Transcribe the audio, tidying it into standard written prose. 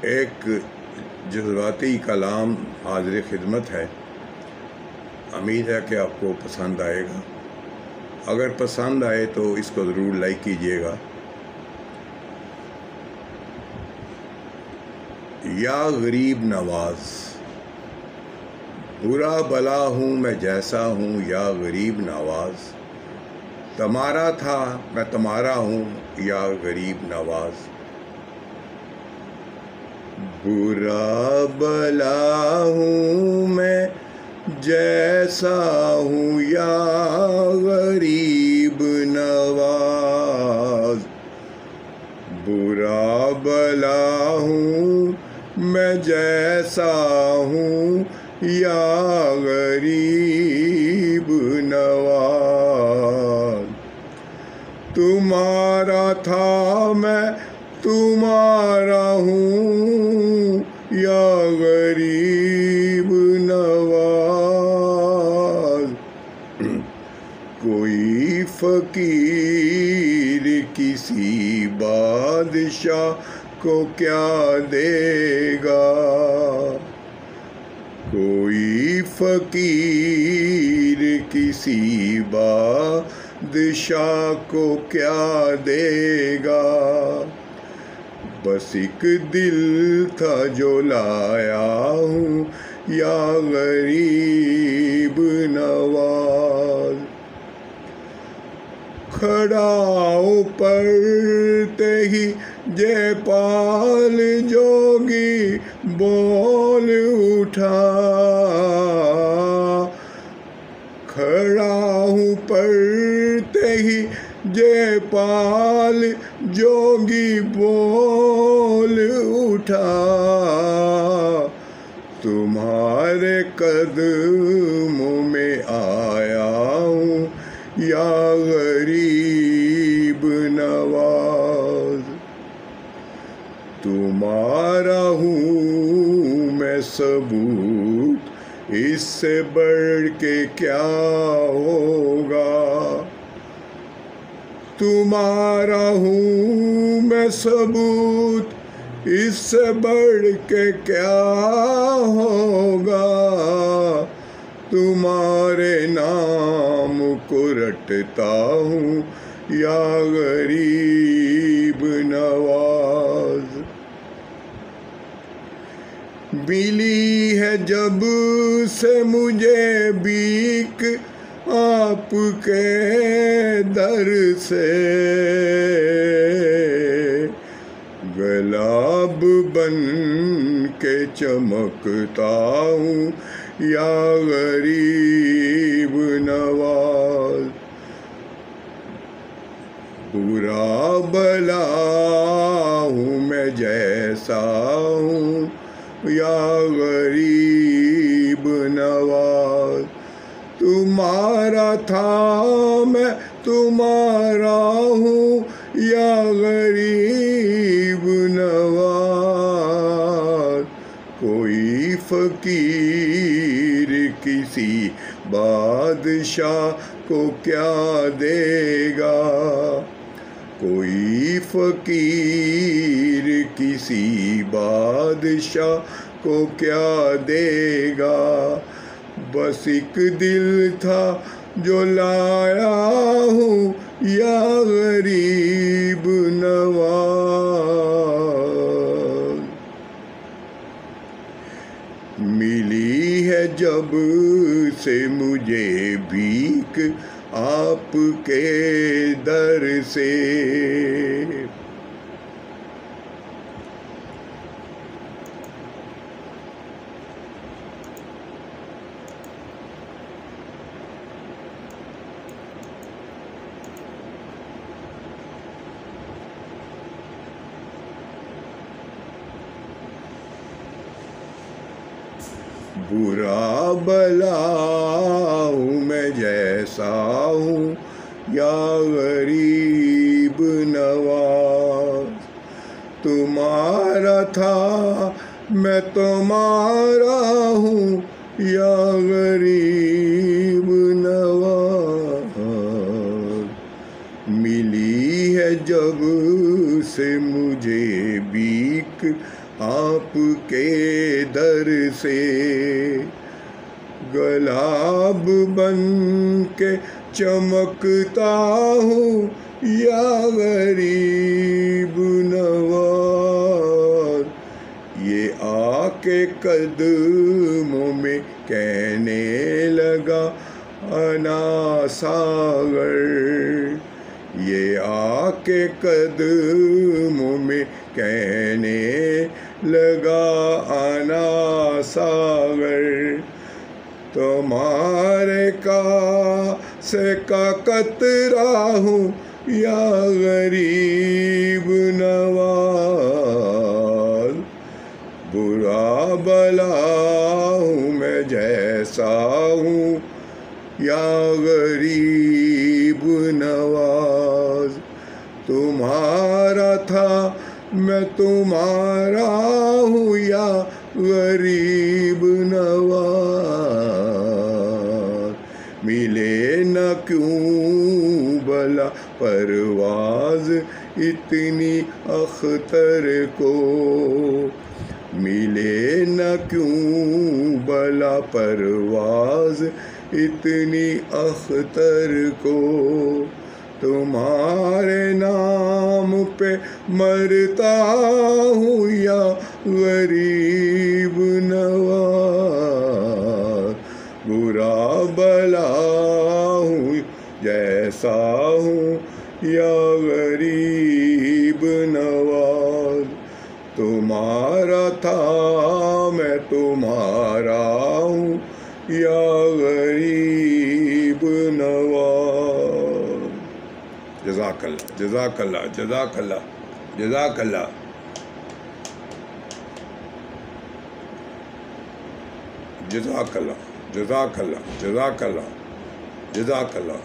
एक जज्बाती कलाम हाज़िर खिदमत है। उम्मीद है कि आपको पसंद आएगा। अगर पसंद आए तो इसको ज़रूर लाइक कीजिएगा। या गरीब नवाज, बुरा भला हूँ मैं जैसा हूँ या गरीब नवाज, तुम्हारा था मैं तुम्हारा हूँ या गरीब नवाज। बुरा भला हूँ मैं जैसा हूँ या गरीब नवाज, बुरा भला हूँ मैं जैसा हूँ या गरीब नवाज। तुम्हारा था मैं तुम्हारा हूँ या गरीब नवाज। कोई फकीर किसी बादशाह को क्या देगा, कोई फकीर किसी बादशाह को क्या देगा। बस एक दिल था जो लाया हूँ या गरीब नवाज। खड़ाओं पड़ते ही जयपाल जोगी बोल उठा, खड़ाओं पड़ते ही जयपाल जोगी बोल उठा। तुम्हारे कदमों में आया हूँ या गरीब नवाज। तुम्हारा हूँ मैं सबूत, इससे बढ़ के क्या होगा। तुम्हारा हूँ मैं सबूत, इससे बढ़ के क्या होगा। तुम्हारे नाम को रटता हूँ या गरीब नवाज। मिली है जब से मुझे भीख आपके दर से, गुलाब बन के चमकता हूँ या गरीब नवाज। बुरा भला हूँ मैं जैसा हूँ या गरीब नवाज। तुम्हारा था मैं तुम्हारा हूँ या गरीब नवाज। कोई फकीर किसी बादशाह को क्या देगा, कोई फकीर किसी बादशाह को क्या देगा। बस एक दिल था जो लाया हूँ या गरीब नवाज। मिली है जब से मुझे भीख आपके दर से, बुरा भला हूँ मैं जैसा हूँ या गरीब नवाज। तुम्हारा था मैं तुम्हारा हूँ या गरीब नवाज। मिली है जब से मुझे भीख आपके दर से, गुलाब बन के चमकता हूँ या गरीब नवाज। ये आके कदमों में कहने लगा अना सागर, ये आके कदमों में कहने लगा अना सागर। तुम्हारे कासे का कतरा हूँ या गरीब नवाज, बुरा भला हूँ मैं जैसा हूँ या गरीब नवाज। तुम्हारा था मैं तुम्हारा हूँ या गरीब नवाज। मिले न क्यों भला परवाज इतनी अख्तर को, मिले न क्यों भला परवाज इतनी अख्तर को। तुम्हारे नाम पे मरता हूँ या गरीब नवाज, बुरा भला हूँ जैसा हूँ या गरीब नवाज। तुम्हारा था मैं तुम्हारा हूँ या गरीब नवाज। जज़ाकल्लाह जज़ाकल्लाह जज़ाकल्लाह जज़ाकल्लाह। जज़ाकल्लाह जज़ाकल्लाह जज़ाकल्लाह जज़ाकल्लाह।